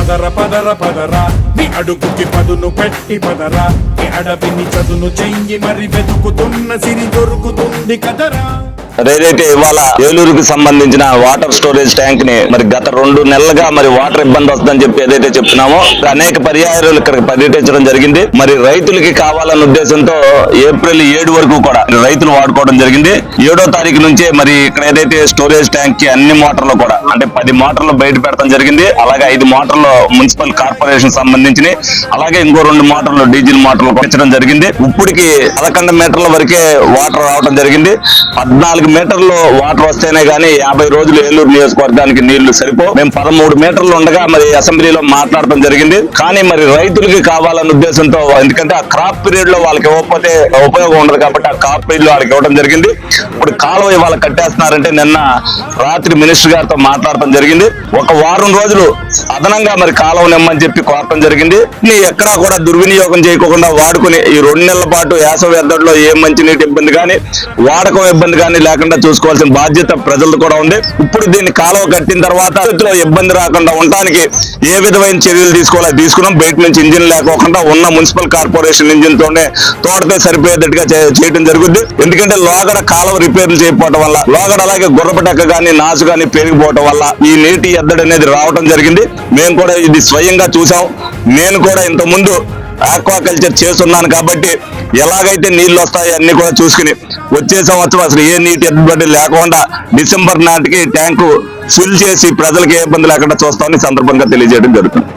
పదర పదర పదరా నీ అడుగుకి పదును పెట్టి పదరా నీ అడవిని చదును చెయ్యి మరి వెతుకుతున్న సిరి దొరుకుతుంది కదరా. ఏదైతే ఇవాళ ఏలూరుకి సంబంధించిన వాటర్ స్టోరేజ్ ట్యాంక్ ని మరి గత 2 నెలలుగా మరి వాటర్ ఇబ్బంది వస్తుందని చెప్పి ఏదైతే చెప్తున్నామో అనేక పర్యాయాలు ఇక్కడికి పర్యటించడం జరిగింది. మరి రైతులకి కావాలన్న ఉద్దేశంతో ఏప్రిల్ 7 వరకు కూడా రైతులు వాడుకోవడం జరిగింది. 7వ తారీఖు నుంచే మరి ఇక్కడ ఏదైతే స్టోరేజ్ ట్యాంక్ కి అన్ని మోటార్లు కూడా అంటే 10 మోటార్లు బయట పెడతాం జరిగింది. అలాగే 5 మోటార్లు మున్సిపల్ కార్పొరేషన్ సంబంధించిన అలాగే ఇంకో 2 మోటార్లు డీజిల్ మోటార్లు పెంచడం జరిగింది. ఇప్పటికి 11 మీటర్ల వరకే వాటర్ రావడం జరిగింది. 14 మీటర్లు వాటర్ వస్తేనే గానీ 50 రోజులు ఏలూరు నియోజకవర్గానికి నీళ్లు సరిపో. మేము 13 మీటర్లు ఉండగా మరి అసెంబ్లీలో మాట్లాడటం జరిగింది. కానీ మరి రైతులకి కావాలన్న ఉద్దేశంతో ఎందుకంటే ఆ క్రాప్ పీరియడ్ లో వాళ్ళకి ఇవ్వకపోతే ఉపయోగం ఉండదు కాబట్టి ఆ క్రాప్ పీరియడ్ లో వాళ్ళకి ఇవ్వడం జరిగింది. ఇప్పుడు కాలువ ఇవాళ కట్టేస్తున్నారంటే నిన్న రాత్రి మినిస్టర్ గారితో మాట్లాడటం జరిగింది. ఒక వారం రోజులు అదనంగా మరి కాలువ నిమ్మని చెప్పి కోరటం జరిగింది. ఎక్కడా కూడా దుర్వినియోగం చేయకుండా వాడుకుని ఈ 2 నెలల పాటు వేసవి ఎద్దడిలో ఏ మంచినీటి ఇబ్బంది కానీ వాడకం ఇబ్బంది కానీ లేకుండా చూసుకోవాల్సిన బాధ్యత ప్రజలది కూడా ఉంది. ఇప్పుడు దీన్ని కాలువ కట్టిన తర్వాత ఇబ్బంది రాకుండా ఉండడానికి ఏ విధమైన చర్యలు తీసుకోవాలో తీసుకున్నాం. బయట నుంచి ఇంజిన్ లేకోకుండా ఉన్న మున్సిపల్ కార్పొరేషన్ ఇంజిన్ తోనే తోటతో సరిపోయేటట్టుగా చేయడం జరుగుద్ది. ఎందుకంటే లోగడ కాలువ రిపేర్లు చేయకపోవడం వల్ల లోగడ అలాగే గుర్రపటెక్క కానీ నాసు కానీ పెరిగిపోవడం వల్ల ఈ నీటి ఎద్దడి అనేది రావడం జరిగింది. మేము కూడా ఇది స్వయంగా చూసాం. నేను కూడా ఇంతకుముందు ఆక్వాకల్చర్ చేస్తున్నాను కాబట్టి ఎలాగైతే నీళ్లు వస్తాయో అన్ని కూడా చూసుకుని వచ్చే సంవత్సరం అసలు ఏ నీటి ఎద్దడి లేకుండా డిసెంబర్ నాటికి ట్యాంకు ఫుల్ చేసి ప్రజలకు ఏ ఇబ్బంది లేకుండా చూస్తామని సందర్భంగా తెలియజేయడం జరుగుతుంది.